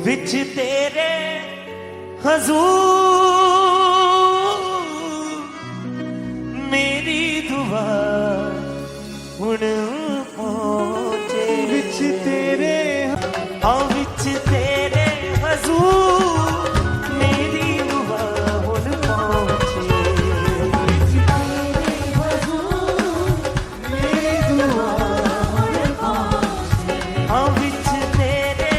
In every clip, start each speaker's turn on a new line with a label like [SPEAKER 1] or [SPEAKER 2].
[SPEAKER 1] विच तेरे हजूर मेरी दुआ हुण पहुंचे विच तेरे विच तेरे हजूर मेरी दुआ हुण पहुंचे विच तेरे हजूर मेरी दुआ हुण पहुंचे विच तेरे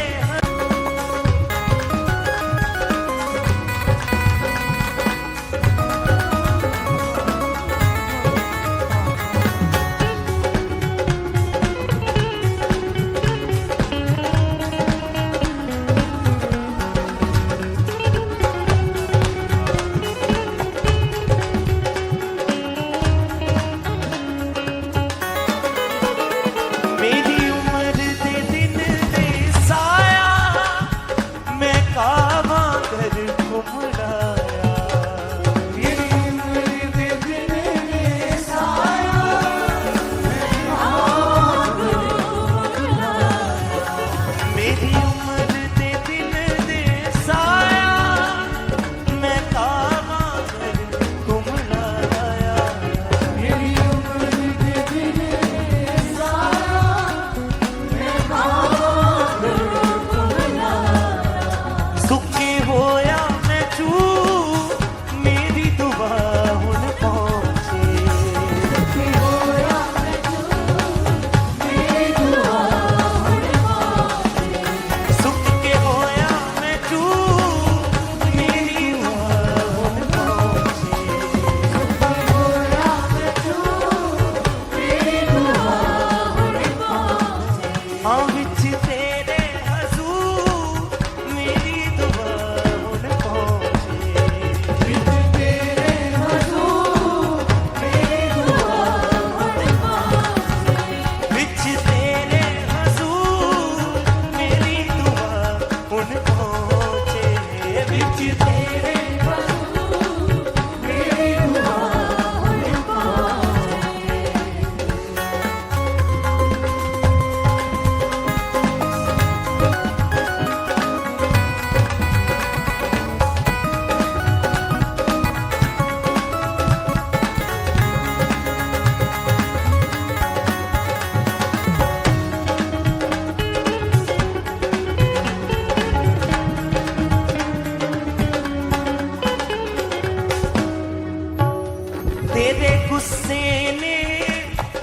[SPEAKER 1] तेरे गुस्से ने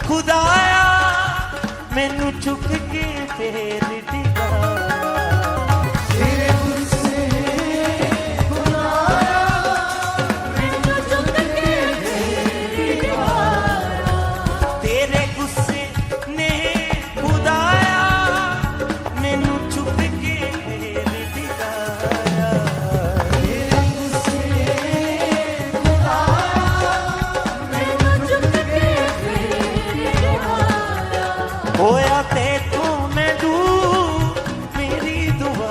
[SPEAKER 1] खुदाया मैनू चुक के फेर दिखाया तेरे गुस्से ने खुदाया मैनू चुक के फेर दिखाया तेरे गुस्से ने खुदाया मैनू चुक के फेर दिखाया तेरे गुस्से होया ते तू मैं दूर मेरी दुआ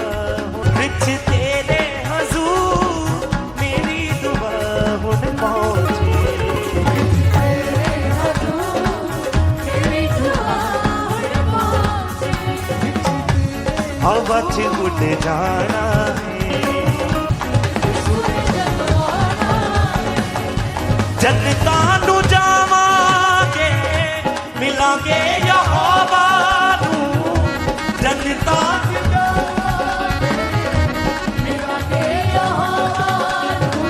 [SPEAKER 1] विच तेरे हजूर मेरी दुआ हुण पहुंचे विच तेरे हजूर मेरी दुआ हुण पहुंचे हवा च उड़ जाना जन्नतां नू जावांगे मिलांगे यहोवा नू जन्नतां च मिलांगे यहोवा नू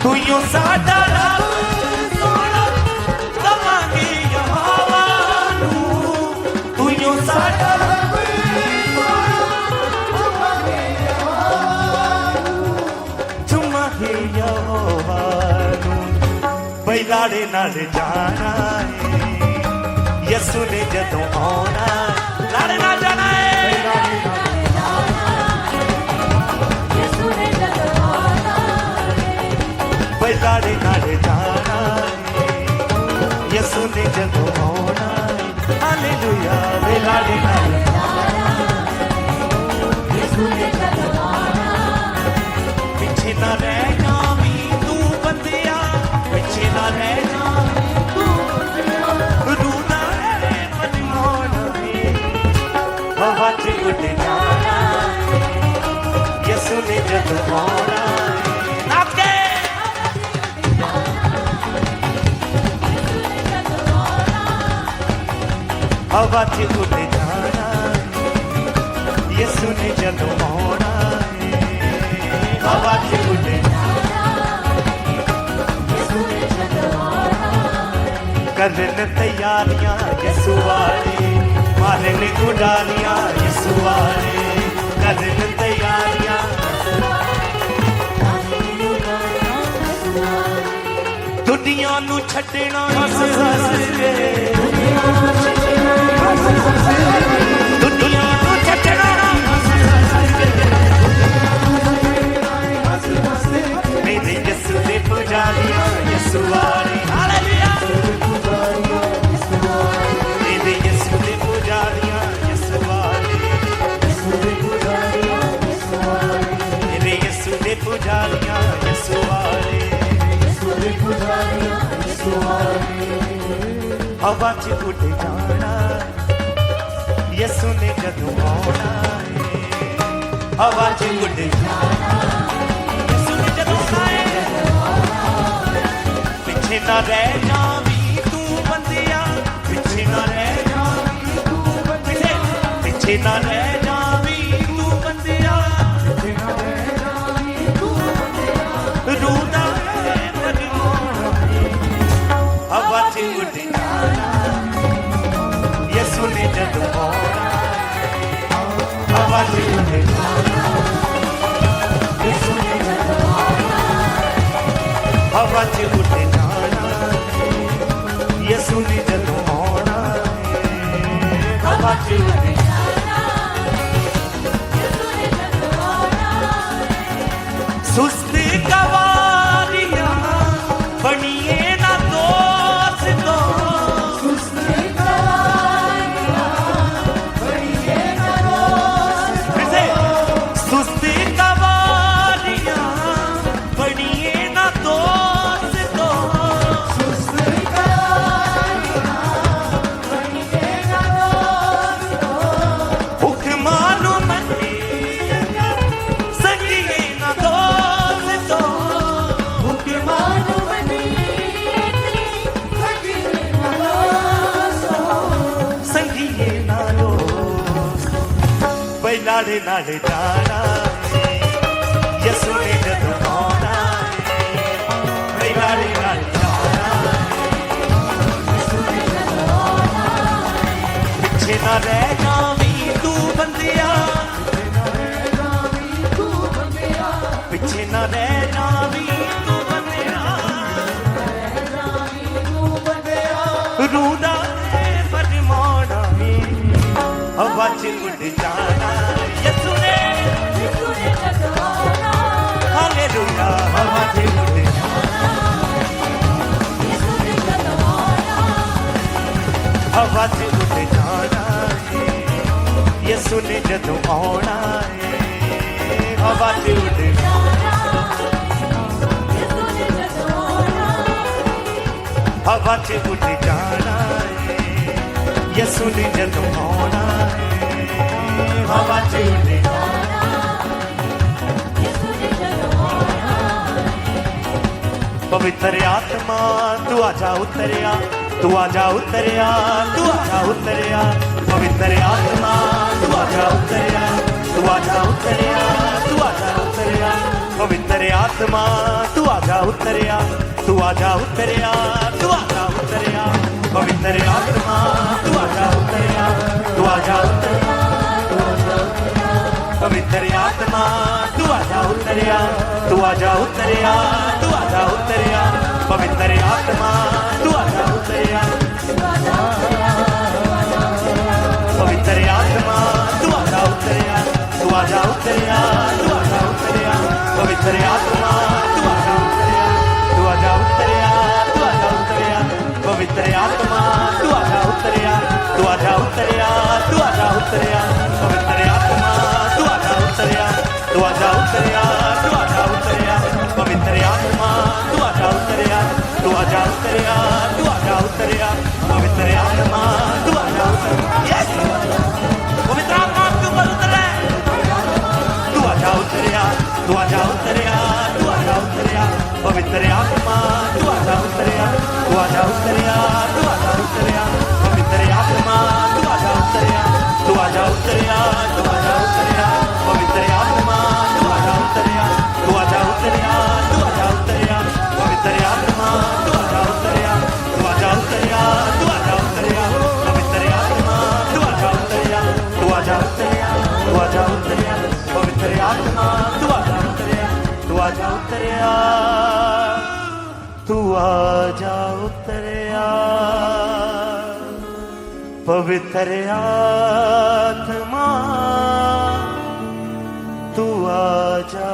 [SPEAKER 1] तू यो साडा रब सोना दवांगे यहोवा नू तू यो साडा रब सोना दवांगे यहोवा नू चुमांगे यहोवा नू बैलाड़े नाल जाना है यसु ने जदों आना लाड़े नाल जाना है यसु ने जदों आना बैलाड़े नाल जाना है यसु ने जदों आना हालेलुया बैलाड़े नाल जाना यसु ने जदों आना पिछे ना रह जावी तू बंदिया पिछे ना रह जावी तू रूना रे मनमोहन हवा च उड़ जाना च उड़ जाना यसु ने जदों आउणा है हवा च उड़ करन तैयारियां यसु वाले मारन उड़ानियां यसु वाले करन तैयारियां दुनिया नू छड्डना हस हस के दुनिया नू छड्डना मेरे यसु दे पुजारियां यसु वाले हालेलुया मेरे यसु दे पुजारियां यसु वाले मेरे यसु दे पुजारियां यसु वाले हवा च उड़ जाना यसु ने जदों आउणा है हवा च उड़ जाना यसु ने जदों आउणा है पिछे ना रह जावी तू बंदिया पिछे ना रह जावी तू बंदिया पिछे ना रह जावी तू बंदिया रूदा हवा च उड़ जाना यसु ने जदों आउणा हवा च उड़ जाना यसु ने जदों आउणा हवा च उड़ जाना यसु ने जदों आउणा हवा च उड़ जाना यसु ने जदों आउणा सुस्त गवारियां बनिए ना दोस्तों सुस्त गवारियां बनिए ना दोस्तों सुस्त गवारियां बनिए ना दोस्तों सुस्त गवारियां बनिए ना दोस्तों हुक्मां नू मन्निए संगिए ना दोस्तों हुक्मां नू संगिए ना लाड़े लाड़े जाना यसु ने जदों आउणा है लाड़े लाड़े जाना यसु ने जदों आउणा पिछे ना रह जावी तू बंदिया पिछे ना रह जावी तू बंदिया रूदा परमाणा हवा च उड़ जाना यसु ने जदों आउणा हालेलुया हवा च उड़ जाना यसु ने जदों आउणा हवा च उड़ जाना यसु ने जदों आउणा हवा च उड़ जाना यसु ने जदों आउणा हवा च उड़ जाना यसु ने जदों आउणा हवा च उड़ जाना यसु ने जदों आउणा पवित्र आत्मा तू आजा उतरिया तू आजा उतरिया तू आजा उतरिया पवित्र आत्मा तू आजा उतरिया तू आजा उतरिया तू आजा उतरिया पवित्र आत्मा तू आजा उतरिया तू आजा उतरिया तू आजा उतरिया पवित्र आत्मा तू आजा उतरिया तू आजा उतरिया पवित्र आत्मा तू आजा उतरिया तू आजा उतरिया तू आजा उतरिया पवित्र आत्मा तू आजा उतरिया पवित्र आत्मा तू आजा उतरिया तू आजा उतरिया तू आजा उतरिया पवित्र आत्मा तू आजा उतरिया तू आजा उतरिया तू आजा उतरिया पवित्र आत्मा तू आजा उतरिया तू आजा उतरिया तू आजा उतरिया पवित्र आत्मा तू आजा उतरिया तू आजा उतरिया तू आजा उतरिया पवित्र आत्मा तू आजा उतरिया तू आजा उतरिया तू आजा उतरिया पवित्र आत्मा तू आजा उतरिया पवित्र आत्मा तू पर उतरे तू आजा उतरिया तू आजा उतरिया तू आजा उतरिया पवित्र आत्मा तू आजा उतरिया तू आजा उतरिया तू आजा उतरिया पवित्र आत्मा तू आजा ਉਤਰਿਆ ਤੂੰ ਆ ਜਾ ਉਤਰਿਆ ਪਵਿੱਤਰ ਆਤਮਾ ਤੂੰ ਆ ਜਾ